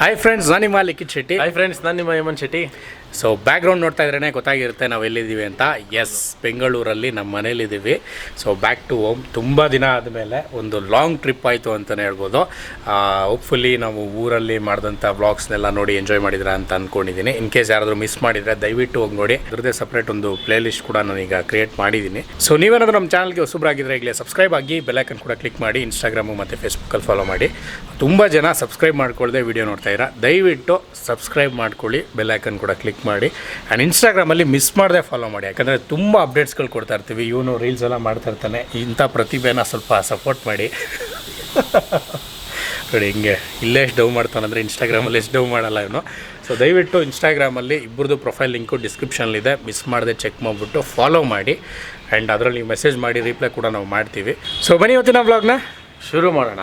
Hi friends, ನಾನು ನಿಮ್ಮ ಲಿಖಿತ್ Shetty. Hi friends, ನಾನು ನಿಮ್ಮ ಯಮನ್ ಶೆಟ್ಟಿ. ಸೊ ಬ್ಯಾಕ್ಗ್ರೌಂಡ್ ನೋಡ್ತಾ ಇದ್ರೇ ಗೊತ್ತಾಗಿರುತ್ತೆ ನಾವು ಎಲ್ಲಿದ್ದೀವಿ ಅಂತ. ಎಸ್, ಬೆಂಗಳೂರಲ್ಲಿ ನಮ್ಮ ಮನೇಲಿದ್ದೀವಿ. So back to home. ತುಂಬ ದಿನ ಆದಮೇಲೆ ಒಂದು ಲಾಂಗ್ ಟ್ರಿಪ್ ಆಯಿತು ಅಂತಲೇ ಹೇಳ್ಬೋದು. ಹೋಪ್ಫುಲಿ ನಾವು ಊರಲ್ಲಿ ಮಾಡಿದಂಥ ವ್ಲಾಗ್ಸ್ನೆಲ್ಲ ನೋಡಿ ಎಂಜಾಯ್ ಮಾಡಿದ್ರ ಅಂತ ಅಂದ್ಕೊಂಡಿದ್ದೀನಿ. ಇನ್ ಕೇಸ್ ಯಾರಾದರೂ ಮಿಸ್ ಮಾಡಿದರೆ ದಯವಿಟ್ಟು ಹೋಗಿ ನೋಡಿ. ಅದರದ್ದೇ ಸಪ್ರೇಟ್ ಒಂದು ಪ್ಲೇ ಲಿಸ್ಟ್ ಕೂಡ ನಾನೀಗ ಕ್ರಿಯೇಟ್ ಮಾಡಿದ್ದೀನಿ. ಸೊ ನೀವೇನಾದರೂ ನಮ್ಮ ಚಾನಲ್ಗೆ ಹೊಸಬ್ರಾಗಿದ್ದರೆ ಈಗಲೇ ಸಬ್ಸ್ಕ್ರೈಬ್ ಆಗಿ ಬೆಲ್ಲೈಕನ್ ಕೂಡ ಕ್ಲಿಕ್ ಮಾಡಿ. ಇನ್ಸ್ಟಾಗ್ರಾಮು ಮತ್ತು ಫೇಸ್ಬುಕ್ಕಲ್ಲಿ ಫಾಲೋ ಮಾಡಿ. ತುಂಬ ಜನ ಸಬ್ಸ್ಕ್ರೈಬ್ ಮಾಡ್ಕೊಳ್ಳದೆ ವೀಡಿಯೋ ನೋಡ್ತಾ ಇದ್ದೀರಾ. ದಯವಿಟ್ಟು ಸಬ್ಸ್ಕ್ರೈಬ್ ಮಾಡ್ಕೊಳ್ಳಿ, ಬೆಲ್ಲೈಕನ್ ಕೂಡ ಕ್ಲಿಕ್ ಮಾಡಿ. ಆ್ಯಂಡ್ ಇನ್ಸ್ಟಾಗ್ರಾಮಲ್ಲಿ ಮಿಸ್ ಮಾಡದೆ ಫಾಲೋ ಮಾಡಿ, ಯಾಕಂದರೆ ತುಂಬ ಅಪ್ಡೇಟ್ಸ್ಗಳು ಕೊಡ್ತಾ ಇರ್ತೀವಿ. ಇವನು ರೀಲ್ಸ್ ಎಲ್ಲ ಮಾಡ್ತಾ ಇರ್ತಾನೆ. ಇಂಥ ಪ್ರತಿಭೆನ ಸ್ವಲ್ಪ ಸಪೋರ್ಟ್ ಮಾಡಿ. ನೋಡಿ ಹಿಂಗೆ ಇಲ್ಲೇ ಎಷ್ಟು ಡೌ ಮಾಡ್ತಾನಂದರೆ ಇನ್ಸ್ಟಾಗ್ರಾಮಲ್ಲಿ ಎಷ್ಟು ಡೌ ಮಾಡಲ್ಲ ಇವನು. ಸೊ ದಯವಿಟ್ಟು ಇನ್ಸ್ಟಾಗ್ರಾಮಲ್ಲಿ ಇಬ್ಬರದು ಪ್ರೊಫೈಲ್ ಲಿಂಕು ಡಿಸ್ಕ್ರಿಪ್ಷನಲ್ಲಿದೆ, ಮಿಸ್ ಮಾಡದೆ ಚೆಕ್ ಮಾಡಿಬಿಟ್ಟು ಫಾಲೋ ಮಾಡಿ. ಆ್ಯಂಡ್ ಅದರಲ್ಲಿ ಮೆಸೇಜ್ ಮಾಡಿ, ರಿಪ್ಲೈ ಕೂಡ ನಾವು ಮಾಡ್ತೀವಿ. ಸೊ ಬನ್ನಿ ಇವತ್ತಿನ ವ್ಲಾಗ್ನ ಶುರು ಮಾಡೋಣ.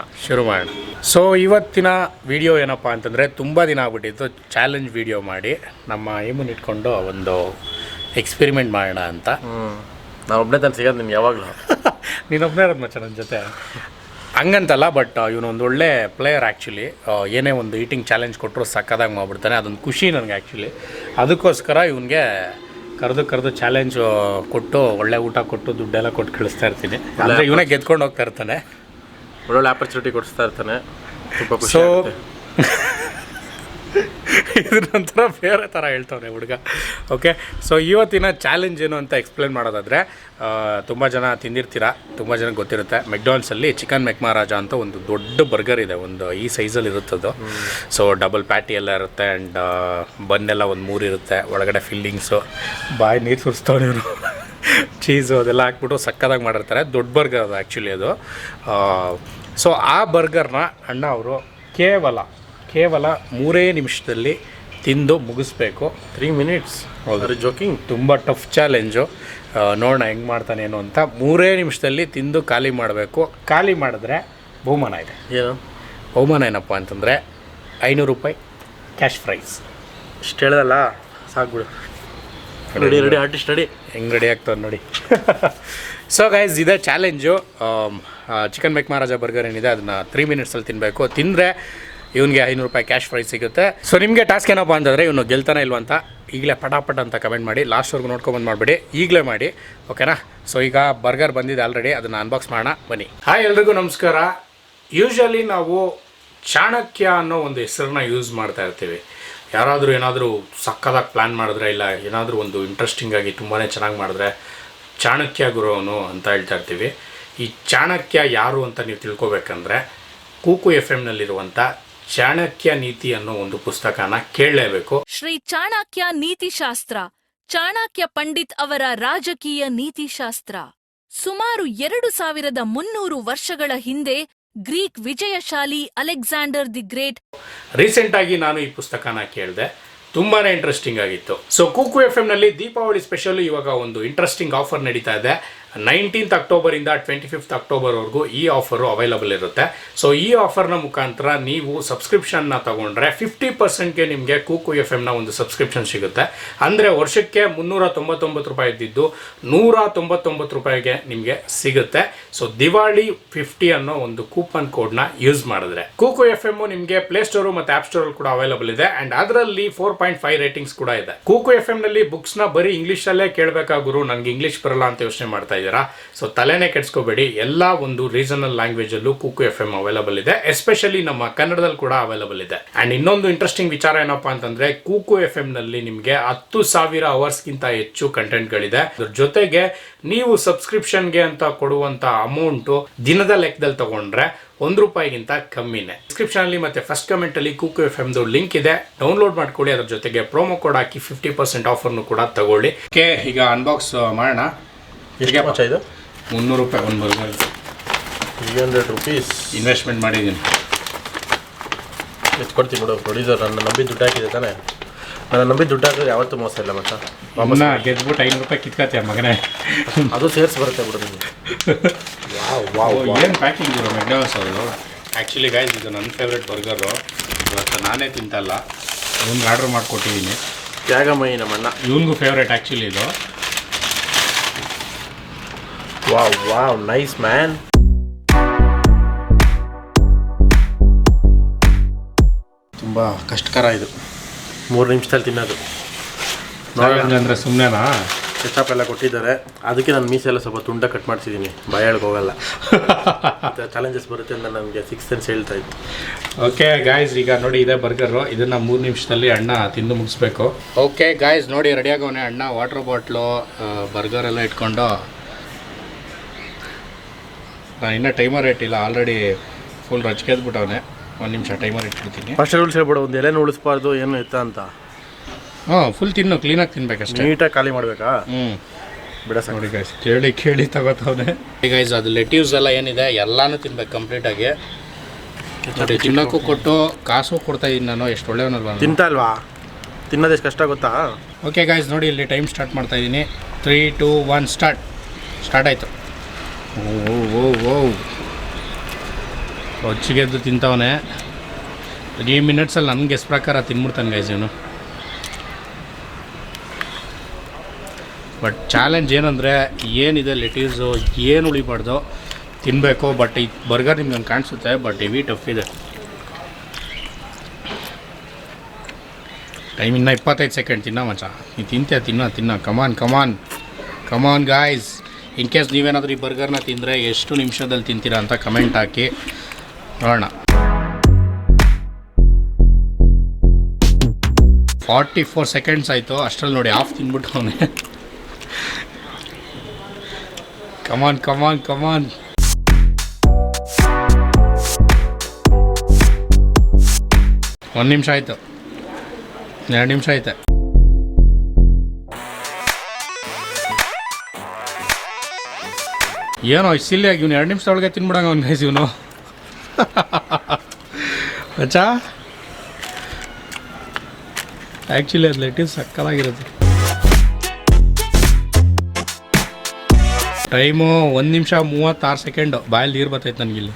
ಸೊ ಇವತ್ತಿನ ವಿಡಿಯೋ ಏನಪ್ಪ ಅಂತಂದರೆ, ತುಂಬ ದಿನ ಆಗ್ಬಿಟ್ಟಿತ್ತು ಚಾಲೆಂಜ್ ವಿಡಿಯೋ ಮಾಡಿ ನಮ್ಮ ಏಮನ್ನು ಇಟ್ಕೊಂಡು ಒಂದು ಎಕ್ಸ್ಪೆರಿಮೆಂಟ್ ಮಾಡೋಣ ಅಂತ. ನಾನು ಒಬ್ಬನೇ ತಾನು ಸಿಗೋದು ನಿಮ್ಗೆ ಯಾವಾಗಲೂ. ನೀನೊಬ್ಬನೇ ಇರೋದು ಮಚ್ಚ ನನ್ನ ಜೊತೆ ಹಂಗಂತಲ್ಲ, ಬಟ್ ಇವನೊಂದು ಒಳ್ಳೆ ಪ್ಲೇಯರ್ ಆ್ಯಕ್ಚುಲಿ. ಏನೇ ಒಂದು ಈಟಿಂಗ್ ಚಾಲೆಂಜ್ ಕೊಟ್ಟರು ಸಕ್ಕದಾಗಿ ಮಾಡಿಬಿಡ್ತಾನೆ. ಅದೊಂದು ಖುಷಿ ನನಗೆ ಆ್ಯಕ್ಚುಲಿ. ಅದಕ್ಕೋಸ್ಕರ ಇವನಿಗೆ ಕರೆದು ಚಾಲೆಂಜ್ ಕೊಟ್ಟು ಒಳ್ಳೆ ಊಟ ಕೊಟ್ಟು ದುಡ್ಡೆಲ್ಲ ಕೊಟ್ಟು ಕಳಿಸ್ತಾ ಇರ್ತೀನಿ. ಅಂದರೆ ಇವನೇ ಗೆದ್ಕೊಂಡು ಹೋಗ್ತಾ ಇರ್ತಾನೆ, ಒಳ್ಳೊಳ್ಳೆ ಆಪರ್ಚುನಿಟಿ ಕೊಡಿಸ್ತಾ ಇರ್ತಾನೆ. ತುಂಬ ಖುಷಿ. ಸೊ ಇದ್ರ ನಂತರ ಬೇರೆ ಥರ ಹೇಳ್ತಾನೆ ಹುಡುಗ. ಓಕೆ, ಸೊ ಇವತ್ತಿನ ಚಾಲೆಂಜ್ ಏನು ಅಂತ ಎಕ್ಸ್ಪ್ಲೇನ್ ಮಾಡೋದಾದರೆ, ತುಂಬ ಜನ ತಿಂದಿರ್ತೀರ, ತುಂಬ ಜನಕ್ಕೆ ಗೊತ್ತಿರುತ್ತೆ. ಮೆಕ್ಡಾನಲ್ಸಲ್ಲಿ ಚಿಕನ್ McMaharaja ಅಂತ ಒಂದು ದೊಡ್ಡ ಬರ್ಗರ್ ಇದೆ, ಒಂದು ಈ ಸೈಜಲ್ಲಿ ಇರುತ್ತದು. ಸೊ ಡಬಲ್ ಪ್ಯಾಟಿ ಎಲ್ಲ ಇರುತ್ತೆ. ಆ್ಯಂಡ್ ಬನ್ನೆಲ್ಲ ಒಂದು 3 ಇರುತ್ತೆ, ಒಳಗಡೆ ಫಿಲ್ಲಿಂಗ್ಸು, ಬಾಯಿ ನೀರು ಸುರಿಸ್ತವ್ರು ಇವರು, ಚೀಸು ಅದೆಲ್ಲ ಹಾಕ್ಬಿಟ್ಟು ಸಕ್ಕದಾಗಿ ಮಾಡಿರ್ತಾರೆ. ದೊಡ್ಡ ಬರ್ಗರ್ ಅದು ಆ್ಯಕ್ಚುಲಿ ಅದು. ಸೊ ಆ ಬರ್ಗರ್ನ ಅಣ್ಣ ಅವರು ಕೇವಲ 3 ನಿಮಿಷದಲ್ಲಿ ತಿಂದು ಮುಗಿಸ್ಬೇಕು. 3 minutes? ಹೌದು, ಜೋಕಿಂಗ್. ತುಂಬ ಟಫ್ ಚಾಲೆಂಜು. ನೋಡೋಣ ಹೆಂಗೆ ಮಾಡ್ತಾನೇನು ಅಂತ. 3 ನಿಮಿಷದಲ್ಲಿ ತಿಂದು ಖಾಲಿ ಮಾಡಬೇಕು. ಖಾಲಿ ಮಾಡಿದ್ರೆ ಬಹುಮಾನ ಇದೆ. ಏನು ಬಹುಮಾನ ಏನಪ್ಪ ಅಂತಂದರೆ 500 ರೂಪಾಯಿ ಕ್ಯಾಶ್ ಪ್ರೈಸ್. ಇಷ್ಟು ಹೇಳ್ದಲ್ಲ, ಸಾಕ್ಬಿಡು. Ready artist ready. ಹೆಂಗೆ ರೆಡಿ ಆಗ್ತದೆ ನೋಡಿ. ಸೊ ಗೈಸ್, ಇದೇ ಚಾಲೆಂಜು. ಚಿಕನ್ McMaharaja ಬರ್ಗರ್ ಏನಿದೆ ಅದನ್ನು 3 ಮಿನಿಟ್ಸಲ್ಲಿ ತಿನ್ನಬೇಕು. ತಿಂದರೆ ಇವನಿಗೆ 500 ರೂಪಾಯಿ ಕ್ಯಾಶ್ ಪ್ರೈಸ್ ಸಿಗುತ್ತೆ. ಸೊ ನಿಮಗೆ ಟಾಸ್ಕ್ ಏನಪ್ಪ ಅಂತಂದರೆ, ಇವನು ಗೆಲ್ತಾನೆ ಇಲ್ವ ಅಂತ ಈಗಲೇ ಪಟಾಪಟ್ ಅಂತ ಕಮೆಂಟ್ ಮಾಡಿ. ಲಾಸ್ಟ್ವರೆಗೂ ನೋಡ್ಕೊಂಬಂದು ಮಾಡಿಬಿಡಿ, ಈಗಲೇ ಮಾಡಿ, ಓಕೆನಾ? ಸೊ ಈಗ ಬರ್ಗರ್ ಬಂದಿದೆ ಆಲ್ರೆಡಿ, ಅದನ್ನು ಅನ್ಬಾಕ್ಸ್ ಮಾಡೋಣ ಬನ್ನಿ. ಹಾಯ್ ಎಲ್ರಿಗೂ ನಮಸ್ಕಾರ. ಯೂಶ್ವಲಿ ನಾವು ಚಾಣಕ್ಯ ಅನ್ನೋ ಒಂದು ಹೆಸರನ್ನ ಯೂಸ್ ಮಾಡ್ತಾ ಇರ್ತೀವಿ. ಯಾರಾದರೂ ಏನಾದರೂ ಸಕ್ಕದಾಗಿ ಪ್ಲ್ಯಾನ್ ಮಾಡಿದ್ರೆ, ಇಲ್ಲ ಏನಾದರೂ ಒಂದು ಇಂಟ್ರೆಸ್ಟಿಂಗಾಗಿ ತುಂಬಾ ಚೆನ್ನಾಗಿ ಮಾಡಿದ್ರೆ ಚಾಣಕ್ಯ ಗುರು ಅವನು ಅಂತ ಹೇಳ್ತಾ ಇರ್ತೀವಿ. ಈ ಚಾಣಕ್ಯ ಯಾರು ಅಂತ ನೀವು ತಿಳ್ಕೊಬೇಕಂದ್ರೆ, ಕೂಕು FM-ನಲ್ಲಿರುವಂಥ ಚಾಣಕ್ಯ ನೀತಿ ಅನ್ನೋ ಒಂದು ಪುಸ್ತಕನ ಕೇಳಲೇಬೇಕು. ಶ್ರೀ ಚಾಣಕ್ಯ ನೀತಿಶಾಸ್ತ್ರ, ಚಾಣಕ್ಯ ಪಂಡಿತ್ ಅವರ ರಾಜಕೀಯ ನೀತಿಶಾಸ್ತ್ರ. ಸುಮಾರು 2300 ವರ್ಷಗಳ ಹಿಂದೆ ಗ್ರೀಕ್ ವಿಜಯಶಾಲಿ ಅಲೆಕ್ಸಾಂಡರ್ ದಿ ಗ್ರೇಟ್ ರೀಸೆಂಟಾಗಿ ನಾನು ಈ ಪುಸ್ತಕನ ಕೇಳಿದೆ, ತುಂಬಾ ಇಂಟ್ರೆಸ್ಟಿಂಗ್ ಆಗಿತ್ತು. ಸೊ ಕೂಕು FM-ನಲ್ಲಿ ದೀಪಾವಳಿ ಸ್ಪೆಷಲ್ ಇವಾಗ ಒಂದು ಇಂಟ್ರೆಸ್ಟಿಂಗ್ ಆಫರ್ ನಡೀತಾ ಇದೆ. 19th ಅಕ್ಟೋಬರಿಂದ 25th ಅಕ್ಟೋಬರ್ವರೆಗೂ ಈ ಆಫರು ಅವೈಲಬಲ್ ಇರುತ್ತೆ. ಸೊ ಈ ಆಫರ್ನ ಮುಖಾಂತರ ನೀವು ಸಬ್ಸ್ಕ್ರಿಪ್ಷನ್ನ ತೊಗೊಂಡ್ರೆ 50%ಗೆ ನಿಮಗೆ ಕೂಕು FM-ನ ಒಂದು ಸಬ್ಸ್ಕ್ರಿಪ್ಷನ್ ಸಿಗುತ್ತೆ. ಅಂದರೆ ವರ್ಷಕ್ಕೆ 399 ರೂಪಾಯಿ ಇದ್ದಿದ್ದು 199 ರೂಪಾಯಿಗೆ ನಿಮಗೆ ಸಿಗುತ್ತೆ. ಸೊ ದಿವಾಳಿ 50 ಅನ್ನೋ ಒಂದು ಕೂಪನ್ ಕೋಡ್ನ ಯೂಸ್ ಮಾಡಿದ್ರೆ ಕೂಕು FM ನಿಮಗೆ ಪ್ಲೇಸ್ಟೋರು ಮತ್ತು ಆ್ಯಪ್ ಸ್ಟೋರಲ್ಲಿ ಕೂಡ ಅವೈಲಬಲ್ ಇದೆ. ಆ್ಯಂಡ್ ಅದರಲ್ಲಿ 4.5 ರೇಟಿಂಗ್ಸ್ ಕೂಡ ಇದೆ. ಕೂಕು FM-ನಲ್ಲಿ ಬುಕ್ಸ್ನ ಬರೀ ಇಂಗ್ಲೀಷಲ್ಲೇ ಕೇಳಬೇಕಾಗುರು, ನನಗೆ ಇಂಗ್ಲೀಷ್ ಬರಲ್ಲ ಅಂತ ಯೋಚನೆ ಮಾಡ್ತಾ ಇದ್ದೀರಾ. ಸೊ ತಲೆನೇ ಕೆಡಿಸ್ಕೋಬೇಡಿ, ಎಲ್ಲ ಒಂದು ರೀಜನಲ್ ಲ್ಯಾಂಗ್ವೇಜಲ್ಲೂ ಕೂಕು FM ಅವೈಲಬಲ್ ಇದೆ. ಎಸ್ಪೆಷಲಿ ನಮ್ಮ ಕನ್ನಡದಲ್ಲಿ ಕೂಡ ಅವೈಲಬಲ್ ಇದೆ. ಆ್ಯಂಡ್ ಇನ್ನೊಂದು ಇಂಟ್ರೆಸ್ಟಿಂಗ್ ವಿಚಾರ ಏನಪ್ಪಾ ಅಂತಂದ್ರೆ, ಕೂಕು FM-ನಲ್ಲಿ ನಿಮಗೆ 10,000 ಅವರ್ಸ್ಗಿಂತ ಹೆಚ್ಚು ಕಂಟೆಂಟ್ಗಳಿದೆ. ಅದ್ರ ಜೊತೆಗೆ ನೀವು ಸಬ್ಸ್ಕ್ರಿಪ್ಷನ್ಗೆ ಅಂತ ಕೊಡುವಂಥ ಅಮೌಂಟು ದಿನದ ಲೆಕ್ಕದಲ್ಲಿ ತಗೊಂಡ್ರೆ ₹1ಗಿಂತ ಕಮ್ಮಿನೇ. ಡಿಸ್ಕ್ರಿಪ್ಷನಲ್ಲಿ ಮತ್ತು ಫಸ್ಟ್ ಕಮೆಂಟಲ್ಲಿ ಕೂಕು FM-ದು ಲಿಂಕ್ ಇದೆ, ಡೌನ್ಲೋಡ್ ಮಾಡ್ಕೊಳ್ಳಿ. ಅದ್ರ ಜೊತೆಗೆ ಪ್ರೋಮೋ ಕೋಡ್ ಹಾಕಿ 50% ಆಫರ್ನು ಕೂಡ ತಗೊಳ್ಳಿ. ಓಕೆ, ಈಗ ಅನ್ಬಾಕ್ಸ್ ಮಾಡೋಣ. ಎಷ್ಟು ಮಚ್ಚ ಇದು? 300 ರೂಪಾಯಿ ಒಂದು ಬರ್ಗರ್. 300 ರೂಪೀಸ್ ಇನ್ವೆಸ್ಟ್ಮೆಂಟ್ ಮಾಡಿದ್ದೀನಿ. ಎಷ್ಟು ಕೊಡ್ತೀನಿ ಬಿಡು ಪ್ರೊಡ್ಯೂಸರ್. ನನ್ನ ನಂಬಿ ದುಡ್ಡು ಹಾಕಿದೆ ತಾನೆ. ನನ್ನ ನಂಬಿ ದುಡ್ಡು ಹಾಕಿದ್ರೆ ಯಾವತ್ತೂ ಮೋಸ ಇಲ್ಲ ಮಚ್ಚ. ಮಮ್ಮನ ಗೆದ್ಬಿಟ್ಟು 500 ರೂಪಾಯಿ ಕಿತ್ಕೊತೀಯ ಮಗನೇ. ಅದು ಸೇರಿಸಿ ಬರುತ್ತೆ ಬಿಡು ನಿಮಗೆ. ಏನು ಪ್ಯಾಕಿಂಗ್ ಇರೋ ಮೆಕ್ಡಾನಲ್ಸ್ ಅವರು. ಆ್ಯಕ್ಚುಲಿ ಗೈಸ್, ಇದು ನನ್ನ ಫೇವ್ರೆಟ್ ಬರ್ಗರು. ಇವತ್ತು ನಾನೇ ತಿಂತಲ್ಲ, ಇವ್ನಿಗೆ ಆರ್ಡ್ರ್ ಮಾಡಿಕೊಟ್ಟಿದ್ದೀನಿ. ತ್ಯಾಗಮಯಿ ನಮ್ಮಣ್ಣ, ಇವನಿಗೂ ಫೇವ್ರೇಟ್ ಆ್ಯಕ್ಚುಲಿ ಇದು. Wow nice man. ತುಂಬ ಕಷ್ಟಕರ ಇದು 3 ನಿಮಿಷದಲ್ಲಿ ತಿನ್ನೋದು. ಅಂದರೆ ಸುಮ್ಮನೆನಾ? ಕೆಚಾಪ್ ಎಲ್ಲ ಕೊಟ್ಟಿದ್ದಾರೆ, ಅದಕ್ಕೆ ನಾನು ಮೀಸೆಲ್ಲ ಸ್ವಲ್ಪ ತುಂಡ ಕಟ್ ಮಾಡಿಸಿದ್ದೀನಿ, ಬಾಯಾಳಿಗೆ ಹೋಗಲ್ಲ. ಚಾಲೆಂಜಸ್ ಬರುತ್ತೆ ಅಂತ ನನಗೆ 6th ಸೆನ್ಸ್ ಹೇಳ್ತಾ ಇತ್ತು. ಓಕೆ ಗಾಯ್ಸ್, ಈಗ ನೋಡಿ ಇದೆ ಬರ್ಗರು, ಇದನ್ನು 3 ನಿಮಿಷದಲ್ಲಿ ಅಣ್ಣ ತಿಂದು ಮುಗಿಸ್ಬೇಕು. ಓಕೆ ಗಾಯ್ಸ್, ನೋಡಿ ರೆಡಿಯಾಗವನೆ ಅಣ್ಣ, ವಾಟರ್ ಬಾಟ್ಲು ಬರ್ಗರ್ ಎಲ್ಲ ಇಟ್ಕೊಂಡು. ನಾನು ಇನ್ನೂ ಟೈಮರ್ ಇಟ್ಟಿಲ್ಲ, ಆಲ್ರೆಡಿ ಫುಲ್ ರಚ್ಕೆದ್ಬಿಟ್ಟವನೆ. 1 ನಿಮಿಷ ಟೈಮರ್ ಇಟ್ಬಿಡ್ತೀನಿ. ಫಸ್ಟ್ ರೂಲ್ಸ್ ಹೇಳ್ಬಿಡು, ಒಂದು ಎಲೆನೂ ಉಳಿಸ್ಬಾರ್ದು, ಏನು ಇತ್ತ ಅಂತ. ಫುಲ್ ತಿನ್ನು, ಕ್ಲೀನಾಗಿ ತಿನ್ಬೇಕಷ್ಟೇ, ನೀಟಾಗಿ ಖಾಲಿ ಮಾಡಬೇಕಾ? ಬಿಡ ನೋಡಿ ಗಾಯ್ಸ್, ಕೇಳಿ ತಗೋತವನೆ. ಗೈಸ್, ಅದು ಲೆಟ್ಯೂಸ್ ಎಲ್ಲ ಏನಿದೆ ಎಲ್ಲನೂ ತಿನ್ಬೇಕು ಕಂಪ್ಲೀಟಾಗಿ. ನೋಡಿ, ತಿನ್ನೋಕ್ಕೂ ಕೊಟ್ಟು ಕಾಸು ಕೊಡ್ತಾ ಇದ್ದೀನಿ ನಾನು, ಎಷ್ಟು ಒಳ್ಳೆಯವನಲ್ವಾ? ತಿಂತಾ ಅಲ್ವಾ, ತಿನ್ನೋದು ಎಷ್ಟು ಕಷ್ಟ ಗೊತ್ತಾ? ಓಕೆ ಗಾಯ್ಸ್, ನೋಡಿ ಇಲ್ಲಿ ಟೈಮ್ ಸ್ಟಾರ್ಟ್ ಮಾಡ್ತಾ ಇದ್ದೀನಿ. 3, 2, 1 ಸ್ಟಾರ್ಟ್ ಆಯಿತು. ಓ ಹೊಚ್ಚಿಗೆದ್ದು ತಿಂತವನೆ. 3 ಮಿನಿಟ್ಸಲ್ಲಿ ನನಗೆ ಗೆಸ್ ಪ್ರಕಾರ ತಿನ್ಬಿಡ್ತಾನೆ ಗೈಸ್ ಇವನು. ಬಟ್ ಚಾಲೆಂಜ್ ಏನಂದರೆ, ಏನಿದೆ ಲೆಟ್ಯೂಸು ಏನು ಉಳಿಬಾರ್ದು, ತಿನ್ನಬೇಕು. ಬಟ್ ಈ ಬರ್ಗರ್ ನಿಮ್ಗೆ ಹಂಗೆ ಕಾಣಿಸುತ್ತೆ, ಬಟ್ ಹೆವಿ ಟಫ್ ಇದೆ. ಟೈಮ್ ಇನ್ನೂ 25 ಸೆಕೆಂಡ್. ತಿನ್ನೋ ಮಚ್ಚ, ನೀನು ತಿನ್ನ. ಕಮಾನ್ ಗಾಯ್ಸ್. ಇನ್ ಕೇಸ್ ನೀವೇನಾದರೂ ಈ ಬರ್ಗರ್ನ ತಿಂದರೆ ಎಷ್ಟು ನಿಮಿಷದಲ್ಲಿ ತಿಂತೀರಾ ಅಂತ ಕಮೆಂಟ್ ಹಾಕಿ ನೋಡೋಣ. 44 ಸೆಕೆಂಡ್ಸ್ ಆಯಿತು. ಅಷ್ಟರಲ್ಲಿ ನೋಡಿ ಹಾಫ್ ತಿನ್ಬಿಟ್ಟು ಅವನೇ. ಕಮಾನ್ 1 ನಿಮಿಷ ಆಯಿತು, 2 ನಿಮಿಷ ಆಯ್ತು. ಏನೋ ಸಿಲ್ಲಿಯಾಗಿ ಇವನು 2 ನಿಮಿಷದೊಳಗೆ ತಿನ್ಬಿಡಂಗ ಅವ್ನು ಗೈಸ್ ಇವನು. ಅಚ್ಚಾ, ಆ್ಯಕ್ಚುಲಿ ಅದು ಲೆಟ್ಯೂಸ್ ಸಕ್ಕತ್ತಾಗಿರುತ್ತೆ. ಟೈಮು 1 ನಿಮಿಷ 36 ಸೆಕೆಂಡು. ಬಾಯಲ್ಲಿ ನೀರು ಬರ್ತೈತೆ ನನಗಿಲ್ಲಿ.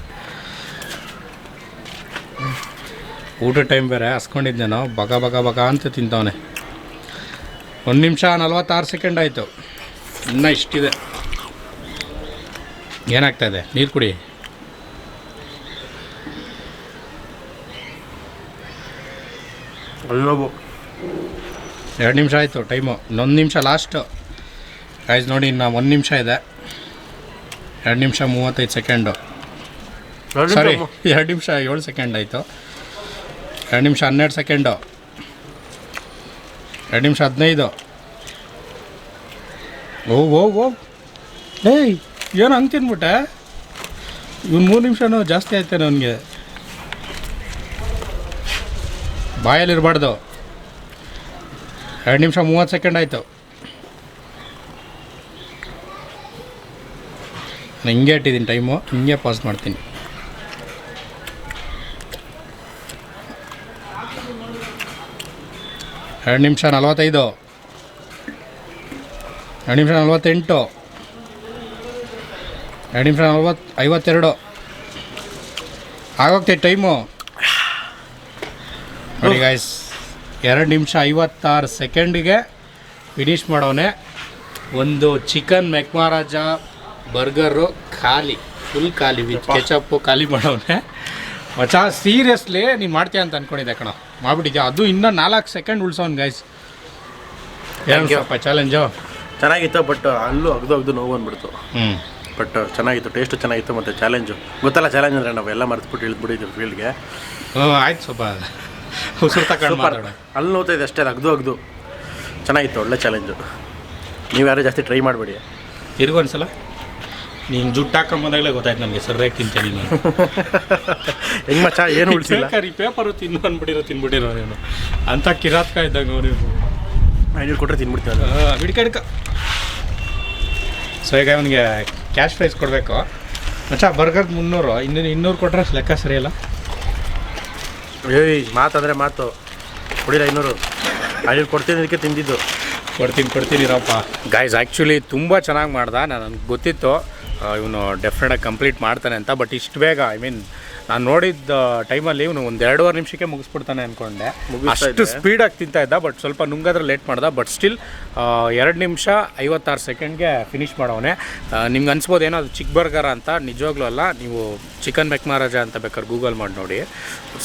ಊಟ ಟೈಮ್ ಬೇರೆ ಹಸ್ಕೊಂಡಿದ್ದೇನೋ, ಬಗ ಅಂತ ತಿಂತವನೆ. 1 ನಿಮಿಷ 46 ಸೆಕೆಂಡ್ ಆಯಿತು. ಇನ್ನೂ ಇಷ್ಟಿದೆ. ಏನಾಗ್ತಾಯಿದೆ? ನೀರು ಕುಡಿ. ಅಲ್ಲೋಬು 2 ನಿಮಿಷ ಆಯಿತು ಟೈಮು. 1 ನಿಮಿಷ ಲಾಸ್ಟು ಗೈಸ್. ನೋಡಿ, ಇನ್ನು 1 ನಿಮಿಷ ಇದೆ. 2 ನಿಮಿಷ 35 ಸೆಕೆಂಡು. ಸಾರಿ, 2 ನಿಮಿಷ 7 ಸೆಕೆಂಡ್ ಆಯಿತು. 2 ನಿಮಿಷ 12 ಸೆಕೆಂಡು. 2 ನಿಮಿಷ 15. ಓ ಏಯ್, ಏನು ಹಂಗೆ ತಿನ್ಬಿಟ್ಟೆ? ಇವ್ನು 3 ನಿಮಿಷನೂ ಜಾಸ್ತಿ ಆಯ್ತೇನೆ ಅವನಿಗೆ. ಬಾಯಲ್ಲಿರಬಾರ್ದು. 2 ನಿಮಿಷ 30 ಸೆಕೆಂಡ್ ಆಯಿತು. ನಾನು ಹಿಂಗೆ ಇಟ್ಟಿದ್ದೀನಿ ಟೈಮು, ಹಿಂಗೆ ಪಾಸ್ ಮಾಡ್ತೀನಿ. ಎರಡು ನಿಮಿಷ 45. 2 ನಿಮಿಷ 48. 2 ನಿಮಿಷ 52. ಆಗೋಗ್ತೈತೆ ಟೈಮು. ನೋಡಿ ಗಾಯ್ಸ್, 2 ನಿಮಿಷ 56 ಸೆಕೆಂಡಿಗೆ ಫಿನಿಷ್ ಮಾಡೋನೆ. ಒಂದು ಚಿಕನ್ ಮೆಕ್ಮಹಾರಾಜ ಬರ್ಗರು ಫುಲ್ ಖಾಲಿ ವಿತ್ ಕೆಚಪ್ಪು ಖಾಲಿ ಮಾಡೋನೆ. ಮಚ್ಚ, ಸೀರಿಯಸ್ಲಿ ನೀನು ಮಾಡ್ತೀಯ ಅಂತ ಅಂದ್ಕೊಂಡಿದ್ದೆ ಕಣ, ಮಾಡಿಬಿಟ್ಟಿದ್ಯಾ. ಅದು ಇನ್ನೂ 4 ಸೆಕೆಂಡ್ ಉಳ್ಸೋನು ಗೈಸ್. ಏನಪ್ಪ ಚಾಲೆಂಜು? ಚೆನ್ನಾಗಿತ್ತು, ಬಟ್ ಅಲ್ಲೂ ಅಗ್ದು ನೋವು ಬಂದ್ಬಿಡ್ತು. ಬಟ್ ಚೆನ್ನಾಗಿತ್ತು, ಟೇಸ್ಟು ಚೆನ್ನಾಗಿತ್ತು. ಮತ್ತು ಚಾಲೆಂಜು ಗೊತ್ತಲ್ಲ, ಚಾಲೆಂಜ್ ಅಂದರೆ ನಾವೆಲ್ಲ ಮರೆತುಬಿಟ್ಟು ಇಳಿದ್ಬಿಟ್ಟಿದ್ದೀವಿ ಫೀಲ್ಡ್ಗೆ. ಆಯ್ತು, ಸ್ವಲ್ಪ ಉಸಿರು ತಗೊಂಡು ಮಾತಾಡ. ಅಲ್ಲಿ ನೋಡ್ತಾ ಇದೆ ಅಷ್ಟೇ, ಅದು ಅಗ್ದು ಚೆನ್ನಾಗಿತ್ತು, ಒಳ್ಳೆ ಚಾಲೆಂಜು. ನೀವು ಯಾರು ಜಾಸ್ತಿ ಟ್ರೈ ಮಾಡಬೇಡಿ. ತಿರುಗೊಂದ್ಸಲ ನೀನು ಜುಟ್ಟು ಹಾಕೊಂಬಂದಾಗಲೇ ಗೊತ್ತಾಯ್ತು ನನಗೆ, ಸರಿಯಾಗಿ ತಿಂತೇನೆ ನಾನು. ಹೆಂಗೆ ಮಚ್ಚ, ಏನು ಉಳಿಸಿಲ್ಲ. ಈ ಪೇಪರು ತಿನ್ಬಿಟ್ಟಿರೋ ನೀನು ಅಂತ ಕಿರಾತ್ಕ ಇದ್ದಂಗೆ ನೀವು. ಐನೂರು ಕೊಟ್ಟರೆ ತಿನ್ಬಿಡ್ತೀವಿ. ಹಿಡ್ಕ. ಸೊ ಈಗ ಅವನಿಗೆ ಕ್ಯಾಶ್ ಪ್ರೈಸ್ ಕೊಡಬೇಕು ಮಚ್ಚ. ಬರ್ಗರ್ಗೆ 300, 200 ಕೊಟ್ಟರೆ ಲೆಕ್ಕ ಸರಿಯಲ್ಲ. ಏಯ್, ಮಾತಂದರೆ ಮಾತು. ಕೊಡಿಲ್ಲ 500. 500 ಕೊಡ್ತೀನಿ, ಅದಕ್ಕೆ ತಿಂದಿದ್ದು. ಕೊಡ್ತೀನಿ ಇರಪ್ಪ. ಗಾಯ್ಸ್, ಆ್ಯಕ್ಚುಲಿ ತುಂಬ ಚೆನ್ನಾಗಿ ಮಾಡ್ದೆ. ನನಗೆ ಗೊತ್ತಿತ್ತು ಇವನು ಡೆಫಿನೆಟಾಗಿ ಕಂಪ್ಲೀಟ್ ಮಾಡ್ತಾನೆ ಅಂತ. ಬಟ್ ಇಷ್ಟು ಬೇಗ, ಐ ಮೀನ್ ನಾನು ನೋಡಿದ್ದ ಟೈಮಲ್ಲಿ ಇವನು ಒಂದು 2.5 ನಿಮಿಷಕ್ಕೆ ಮುಗಿಸ್ಬಿಡ್ತಾನೆ ಅಂದ್ಕೊಂಡೆ. ಅಷ್ಟು ಸ್ಪೀಡಾಗಿ ತಿಂತಾ ಇದ್ದ, ಬಟ್ ಸ್ವಲ್ಪ ನುಂಗಾದ್ರೆ ಲೇಟ್ ಮಾಡ್ದ. ಬಟ್ ಸ್ಟಿಲ್ 2 ನಿಮಿಷ 56 ಸೆಕೆಂಡ್ಗೆ ಫಿನಿಷ್ ಮಾಡೋನೆ. ನಿಮ್ಗೆ ಅನ್ಸ್ಬೋದು ಏನೋ ಅದು ಚಿಕ್ಕ ಬರ್ಗರ ಅಂತ, ನಿಜವಾಗ್ಲೂ ಅಲ್ಲ. ನೀವು ಚಿಕನ್ McMaharaja ಅಂತ ಬೇಕಾದ್ರೆ ಗೂಗಲ್ ಮಾಡಿ ನೋಡಿ,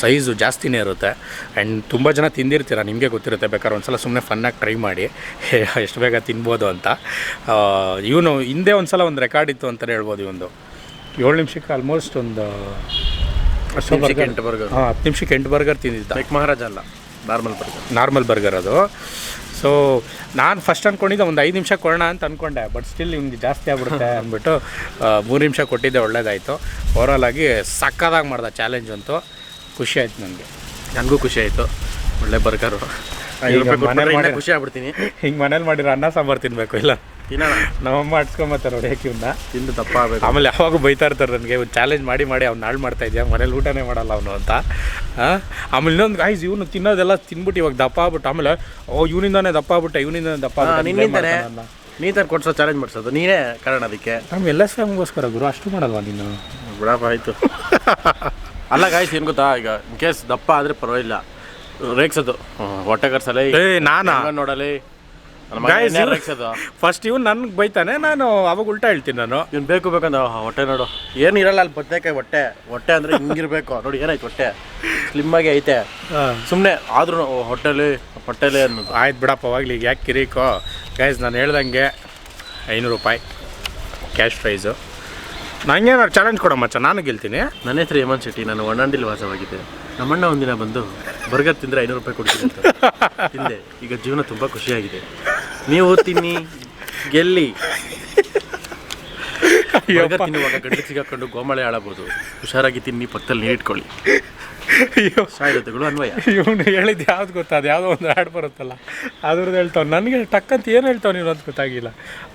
ಸೈಜು ಜಾಸ್ತಿನೇ ಇರುತ್ತೆ. ಆ್ಯಂಡ್ ತುಂಬ ಜನ ತಿಂದಿರ್ತೀರ, ನಿಮಗೆ ಗೊತ್ತಿರುತ್ತೆ. ಬೇಕಾದ್ರೆ ಒಂದು ಸಲ ಸುಮ್ಮನೆ ಫನ್ನಾಗಿ ಟ್ರೈ ಮಾಡಿ ಎಷ್ಟು ಬೇಗ ತಿನ್ಬೋದು ಅಂತ. ಇವನು ಹಿಂದೆ ಒಂದು ಸಲ ಒಂದು ರೆಕಾರ್ಡ್ ಇತ್ತು ಅಂತಲೇ ಹೇಳ್ಬೋದು. ಇವೊಂದು 7 ನಿಮಿಷಕ್ಕೆ ಆಲ್ಮೋಸ್ಟ್ ಒಂದು 10 ನಿಮಿಷಕ್ಕೆ 8 ಬರ್ಗರ್ ತಿಂದಿದ್ದ. McMaharaja ಅಲ್ಲ, ನಾರ್ಮಲ್ ಬರ್ಗರ್ ಅದು. ಸೊ ನಾನು ಫಸ್ಟ್ ಅಂದ್ಕೊಂಡಿದ್ದೆ ಒಂದು 5 ನಿಮಿಷ ಕೊಡೋಣ ಅಂತ ಅಂದ್ಕೊಂಡೆ, ಬಟ್ ಸ್ಟಿಲ್ ಇವ್ನಿಗೆ ಜಾಸ್ತಿ ಆಗ್ಬಿಡುತ್ತೆ ಅಂದ್ಬಿಟ್ಟು 3 ನಿಮಿಷ ಕೊಟ್ಟಿದ್ದೆ. ಒಳ್ಳೇದಾಯಿತು. ಓವರಾಲ್ ಆಗಿ ಸಕ್ಕದಾಗಿ ಮಾಡ್ದೆ ಚಾಲೆಂಜ್ ಅಂತೂ. ಖುಷಿ ಆಯ್ತು ನನಗೆ. ನನಗೂ ಖುಷಿ ಆಯಿತು. ಒಳ್ಳೆ ಬರ್ಗರು. ಖುಷಿ ಆಗ್ಬಿಡ್ತೀನಿ. ಹಿಂಗೆ ಮನೇಲಿ ಮಾಡಿರೋ ಅನ್ನ ಸಾಂಬಾರು ತಿನ್ನಬೇಕು. ಇಲ್ಲ ತಿನ್ನೋಣ, ನಮ್ಮಮ್ಮ ಮಾಡಿಸ್ಕೊಂಬತ್ತಾರೆ ನೋಡಿ ಯಾಕೆ ಇವನ್ನ ತಿಂದು ದಪ್ಪ ಆಗಬೇಕು. ಆಮೇಲೆ ಯಾವಾಗ ಬೈತಾ ಇರ್ತಾರೆ ನನಗೆ, ಒಂದು ಚಾಲೆಂಜ್ ಮಾಡಿ ಅವ್ನು ಹಾಳು ಮಾಡ್ತಾ ಇದೆಯಾ, ಮನೇಲಿ ಊಟನೇ ಮಾಡಲ್ಲ ಅವನು ಅಂತ. ಆಮೇಲೆ ಇನ್ನೊಂದು ಗೈಸ್, ಇವನು ತಿನ್ನೋದೆಲ್ಲ ತಿನ್ಬಿಟ್ಟು ಇವಾಗ ದಪ್ಪ ಆಗ್ಬಿಟ್ಟು, ಆಮೇಲೆ ಇವನಿಂದಾನೇ ದಪ್ಪ ಆಗ್ಬಿಟ್ಟೆ, ಇವನಿಂದಾನೆ ದಪ್ಪ ನೀ ಥರ ಕೊಡ್ಸೋ ಚಾಲೆಂಜ್ ಮಾಡಿಸೋದು ನೀನೇ ಕಾರಣ ಅದಕ್ಕೆ. ನಮ್ಮ ಎಲ್ಲ ಸ್ಯಾಮ್ಗೋಸ್ಕರ ಗುರು ಅಷ್ಟು ಮಾಡಲ್ವಾ ನೀನು? ಬಿಡಪ್ಪ ಆಯಿತು. ಅಲ್ಲ ಗಾಯ್ಸ್, ಏನು ಗೊತ್ತಾ, ಈಗ ಇನ್ ಕೇಸ್ ದಪ್ಪ ಆದರೆ ಪರವಾಗಿಲ್ಲ, ರೇಗ್ಸೋದು ಹೊಟ್ಟೆ ಕರ್ಸಲ್ಲ ನಾನು ನೋಡಲಿ. ಫಸ್ಟ್ ಇವ್ನು ನನ್ಗೆ ಬೈತಾನೆ, ನಾನು ಅವಾಗ ಉಲ್ಟಾ ಹೇಳ್ತೀನಿ. ನಾನು ಇವ್ನು ಬೇಕು ಬೇಕಂದ್ರೆ ಹೊಟ್ಟೆ ನೋಡು ಏನು ಇರಲ್ಲ ಅಲ್ಲಿ, ಬದನೇಕಾಯಿ ಹೊಟ್ಟೆ ಅಂದರೆ ಹಿಂಗಿರ್ಬೇಕು ನೋಡಿ. ಏನಾಯ್ತು, ಹೊಟ್ಟೆ ಸ್ಲಿಮ್ಮಾಗಿ ಐತೆ, ಸುಮ್ಮನೆ ಆದ್ರೂ ಹೊಟ್ಟೆಲಿ ಅನ್ನೋದು. ಆಯ್ತು ಬಿಡಪ್ಪ, ಅವಾಗಲಿ ಯಾಕೆ ಕಿರಿಕೋ. ಗೈಸ್ ನಾನು ಹೇಳ್ದಂಗೆ 500 ರೂಪಾಯಿ ಕ್ಯಾಶ್ ಪ್ರೈಸು. ನನಗೇನಾದ್ರು ಚಾಲೆಂಜ್ ಕೊಡೋ ಮಚ್ಚ, ನಾನು ಗೆಲ್ತೀನಿ. ನನ್ನ ಹೆಸರು ಹೇಮಂತ್ ಶೆಟ್ಟಿ, ನಾನು ಒಣ್ಣಂಡಿಲಿ ವಾಸವಾಗಿದ್ದೆ. ನಮ್ಮಣ್ಣ ಒಂದಿನ ಬಂದು ಬರ್ಗರ್ ತಿಂದರೆ 500 ರೂಪಾಯಿ ಕೊಡ್ತೀನಿ ಅಂತ ತಿಂದೆ. ಈಗ ಜೀವನ ತುಂಬ ಖುಷಿಯಾಗಿದೆ. ನೀವು ತಿನ್ನಿ, ಗೆಲ್ಲಿ. ಬರ್ಗರ್ ತಿನ್ನುವಾಗ ಗಂಟಲು ಸಿಗಾಕೊಂಡು ಗೋಮಾಳೆ ಆಳಬಹುದು. ಹುಷಾರಾಗಿ ತಿನ್ನಿ, ಪಕ್ಕದಲ್ಲಿ ನೀರಿಟ್ಕೊಳ್ಳಿ. ಸಾಯಿರತೆಗಳು ಅನ್ವಯ. ಇವನು ಹೇಳಿದ್ದು ಯಾವ್ದು ಗೊತ್ತಾ, ಅದು ಯಾವುದೋ ಒಂದು ಹಾಡು ಬರುತ್ತಲ್ಲ ಅದ್ರದ್ದು ಹೇಳ್ತಾವೆ. ನನಗೆ ಟಕ್ಕಂತ ಏನು ಹೇಳ್ತಾವೆ ನೀನು ಅಂತ ಗೊತ್ತಾಗಿಲ್ಲ.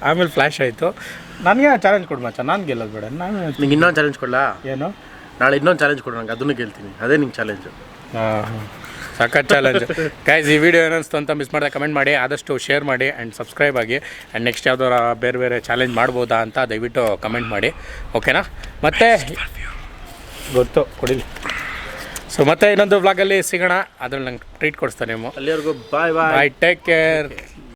ಆಮೇಲೆ ಫ್ಲ್ಯಾಶ್ ಆಯಿತು. ನನಗೆ ಚಾಲೆಂಜ್ ಕೊಡು ಮಚ್ಚ, ನಾನು ಗೆಲ್ಲೋದು ಬೇಡ. ನಾನು ನಿಂಗೆ ಇನ್ನೊಂದು ಚಾಲೆಂಜ್ ಕೊಡಲಾ? ಏನು? ನಾಳೆ ಇನ್ನೊಂದು ಚಾಲೆಂಜ್ ಕೊಡು, ನಂಗೆ ಅದನ್ನು ಗೆಲ್ತೀನಿ. ಅದೇ ನಿಂಗೆ ಚಾಲೆಂಜು. ಸಖತ್ ಚಾಲೆಂಜ್. ಗೈಸ್, ಈ ವಿಡಿಯೋ ಏನಿಸ್ತು ಅಂತ ಮಿಸ್ ಮಾಡಿದೆ ಕಮೆಂಟ್ ಮಾಡಿ, ಆದಷ್ಟು ಶೇರ್ ಮಾಡಿ ಆ್ಯಂಡ್ ಸಬ್ಸ್ಕ್ರೈಬ್ ಆಗಿ. ಆ್ಯಂಡ್ ನೆಕ್ಸ್ಟ್ ಯಾವ್ದಾರ ಬೇರೆ ಚಾಲೆಂಜ್ ಮಾಡ್ಬೋದಾ ಅಂತ ದಯವಿಟ್ಟು ಕಮೆಂಟ್ ಮಾಡಿ, ಓಕೆನಾ? ಮತ್ತೆ ಗೊತ್ತು ಕೊಡಿಲಿ. ಸೊ ಮತ್ತೆ ಇನ್ನೊಂದು ವ್ಲಾಗಲ್ಲಿ ಸಿಗೋಣ. ಅದ್ರಲ್ಲಿ ನಂಗೆ ಟ್ರೀಟ್ ಕೊಡಿಸ್ತಾನೆ ನೀವು. ಅಲ್ಲಿವರೆಗೂ ಬಾಯ್ ಬಾಯ್. Take care.